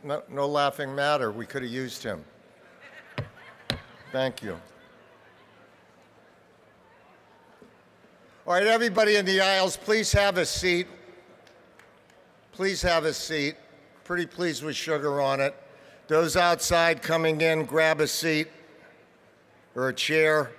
No laughing matter. We could have used him. Thank you. All right, everybody in the aisles, please have a seat. Please have a seat. Pretty pleased with sugar on it. Those outside coming in, grab a seat or a chair.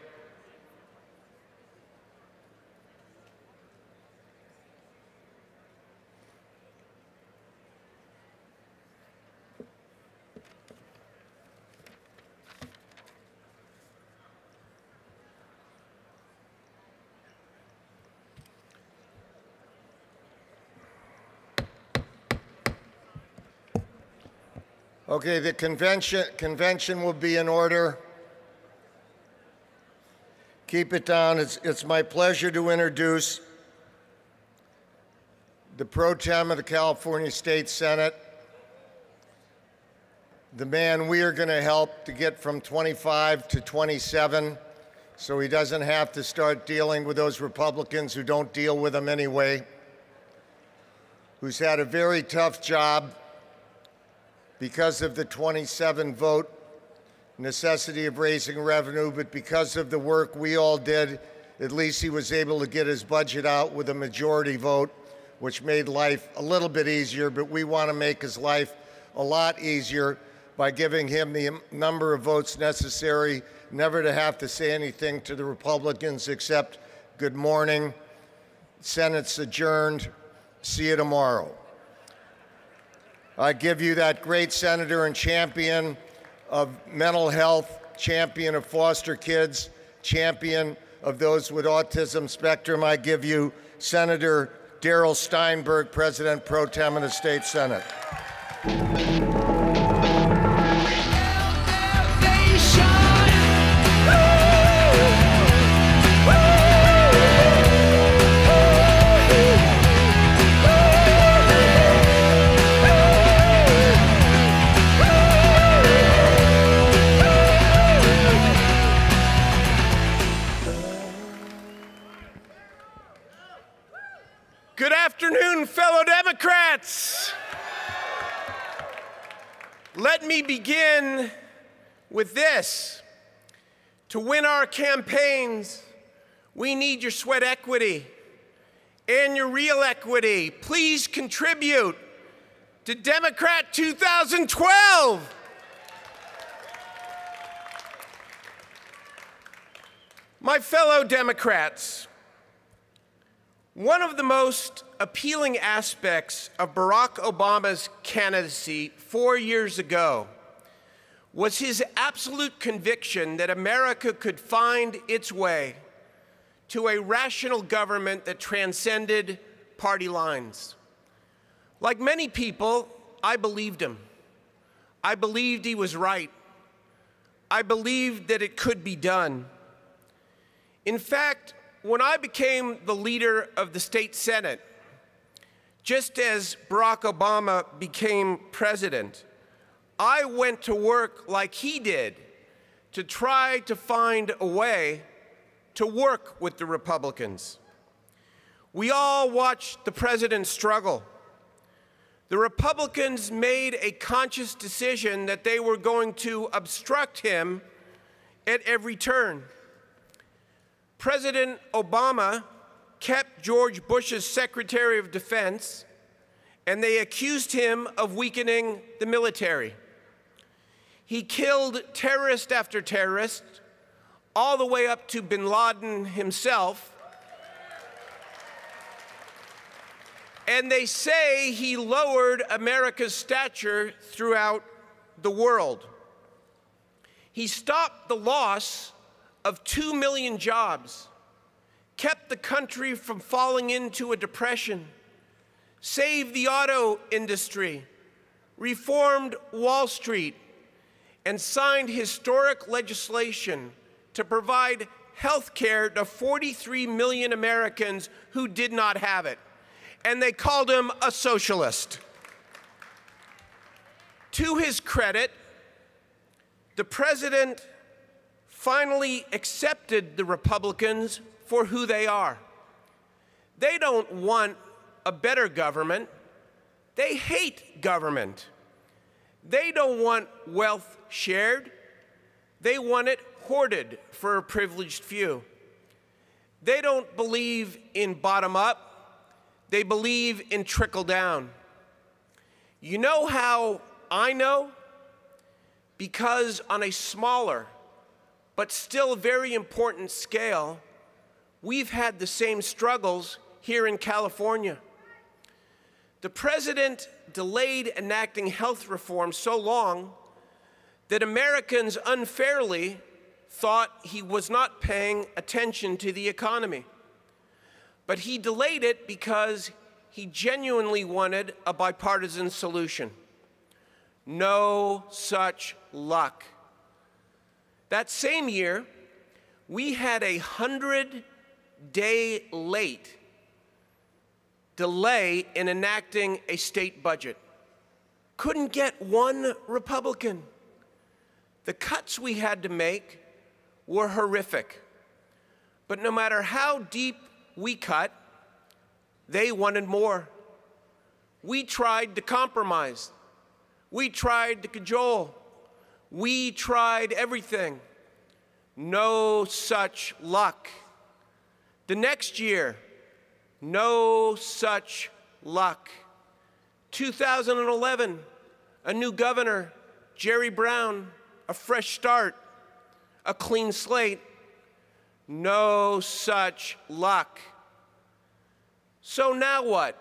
Okay, the convention will be in order. Keep it down. It's my pleasure to introduce the pro tem of the California State Senate, the man we are going to help to get from 25 to 27 so he doesn't have to start dealing with those Republicans who don't deal with him anyway, who's had a very tough job because of the 27 vote necessity of raising revenue, but because of the work we all did, at least he was able to get his budget out with a majority vote, which made life a little bit easier, but we want to make his life a lot easier by giving him the number of votes necessary never to have to say anything to the Republicans except good morning, Senate's adjourned, see you tomorrow. I give you that great senator and champion of mental health, champion of foster kids, champion of those with autism spectrum. I give you Senator Darrell Steinberg, President Pro Tem of the State Senate. Good afternoon, fellow Democrats. Let me begin with this. To win our campaigns, we need your sweat equity and your real equity. Please contribute to Democrat 2012. My fellow Democrats, one of the most appealing aspects of Barack Obama's candidacy 4 years ago was his absolute conviction that America could find its way to a rational government that transcended party lines. Like many people, I believed him. I believed he was right. I believed that it could be done. In fact, when I became the leader of the state Senate, just as Barack Obama became president, I went to work like he did to try to find a way to work with the Republicans. We all watched the president struggle. The Republicans made a conscious decision that they were going to obstruct him at every turn. President Obama kept George Bush's Secretary of Defense, and they accused him of weakening the military. He killed terrorist after terrorist, all the way up to bin Laden himself. And they say he lowered America's stature throughout the world. He stopped the loss of 2 million jobs, kept the country from falling into a depression, saved the auto industry, reformed Wall Street, and signed historic legislation to provide health care to 43 million Americans who did not have it. And they called him a socialist. To his credit, the president finally accepted the Republicans for who they are. They don't want a better government. They hate government. They don't want wealth shared. They want it hoarded for a privileged few. They don't believe in bottom-up. They believe in trickle-down. You know how I know? Because on a smaller, but still very important scale, we've had the same struggles here in California. The president delayed enacting health reform so long that Americans unfairly thought he was not paying attention to the economy. But he delayed it because he genuinely wanted a bipartisan solution. No such luck. That same year, we had a 100-day late delay in enacting a state budget. Couldn't get one Republican. The cuts we had to make were horrific. But no matter how deep we cut, they wanted more. We tried to compromise. We tried to cajole. We tried everything. No such luck. The next year, no such luck. 2011, a new governor, Jerry Brown, a fresh start, a clean slate. No such luck. So now what?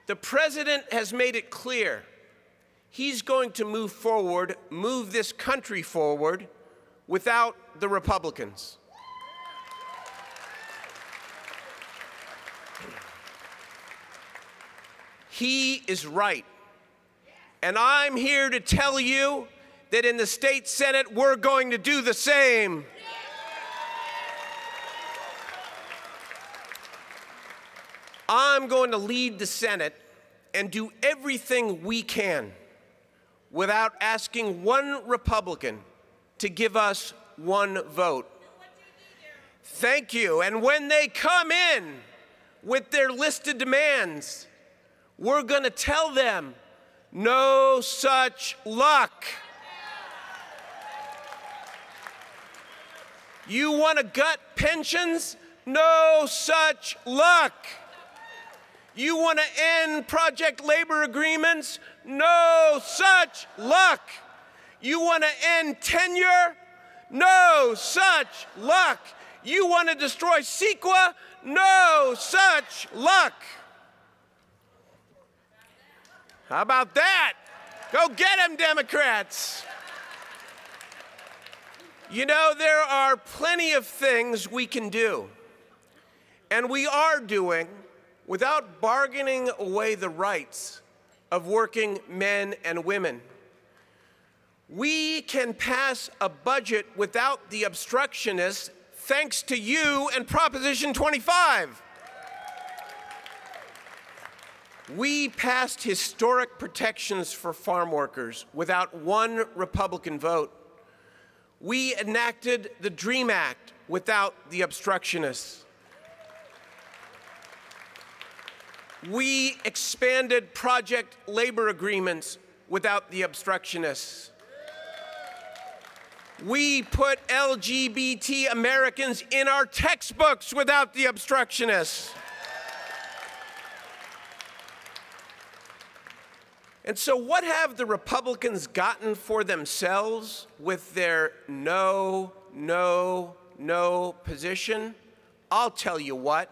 The president has made it clear he's going to move forward, move this country forward, without the Republicans. He is right. And I'm here to tell you that in the state Senate, we're going to do the same. I'm going to lead the Senate and do everything we can without asking one Republican to give us one vote. Thank you. And when they come in with their listed demands, we're going to tell them, no such luck. You want to gut pensions? No such luck. You want to end project labor agreements? No such luck. You want to end tenure? No such luck. You want to destroy CEQA? No such luck. How about that? Go get them, Democrats. You know, there are plenty of things we can do, and we are doing, without bargaining away the rights of working men and women. We can pass a budget without the obstructionists, thanks to you and Proposition 25. We passed historic protections for farm workers without one Republican vote. We enacted the DREAM Act without the obstructionists. We expanded project labor agreements without the obstructionists. We put LGBT Americans in our textbooks without the obstructionists. And so what have the Republicans gotten for themselves with their no, no, no position? I'll tell you what.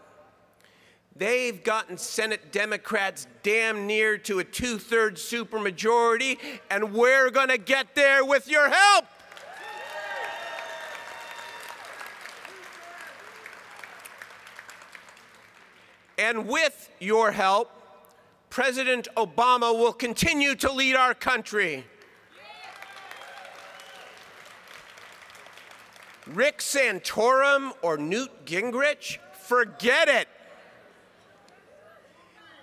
They've gotten Senate Democrats damn near to a 2/3 supermajority, and we're going to get there with your help. And with your help, President Obama will continue to lead our country. Rick Santorum or Newt Gingrich? Forget it.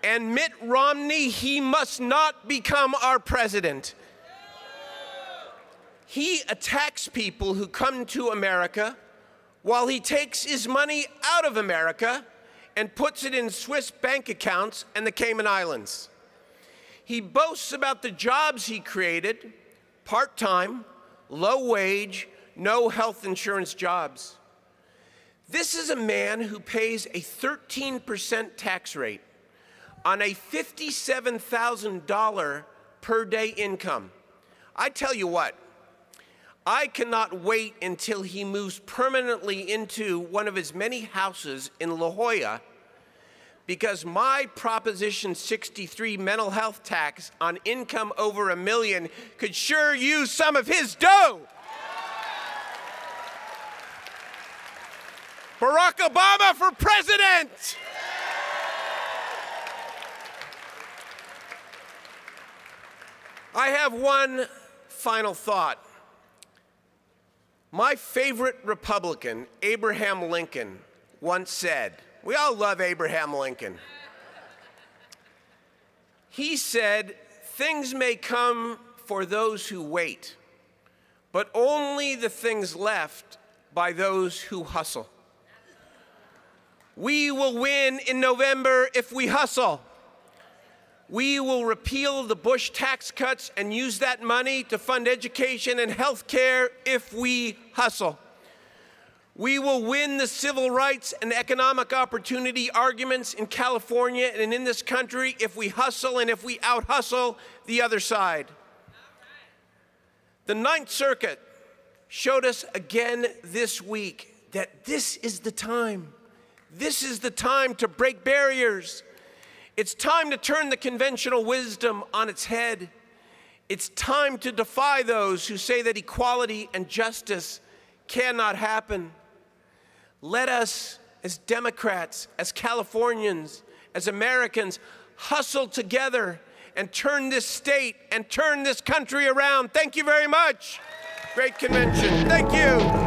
And Mitt Romney, he must not become our president. He attacks people who come to America while he takes his money out of America and puts it in Swiss bank accounts and the Cayman Islands. He boasts about the jobs he created, part-time, low-wage, no health insurance jobs. This is a man who pays a 13% tax rate on a $57,000 per day income. I tell you what, I cannot wait until he moves permanently into one of his many houses in La Jolla, because my Proposition 63 mental health tax on income over $1 million could sure use some of his dough. Barack Obama for president! I have one final thought. My favorite Republican, Abraham Lincoln, once said, we all love Abraham Lincoln. He said, things may come for those who wait, but only the things left by those who hustle. We will win in November if we hustle. We will repeal the Bush tax cuts and use that money to fund education and health care if we hustle. We will win the civil rights and economic opportunity arguments in California and in this country if we hustle and if we out-hustle the other side. The Ninth Circuit showed us again this week that this is the time. This is the time to break barriers. It's time to turn the conventional wisdom on its head. It's time to defy those who say that equality and justice cannot happen. Let us, as Democrats, as Californians, as Americans, hustle together and turn this state and turn this country around. Thank you very much. Great convention. Thank you.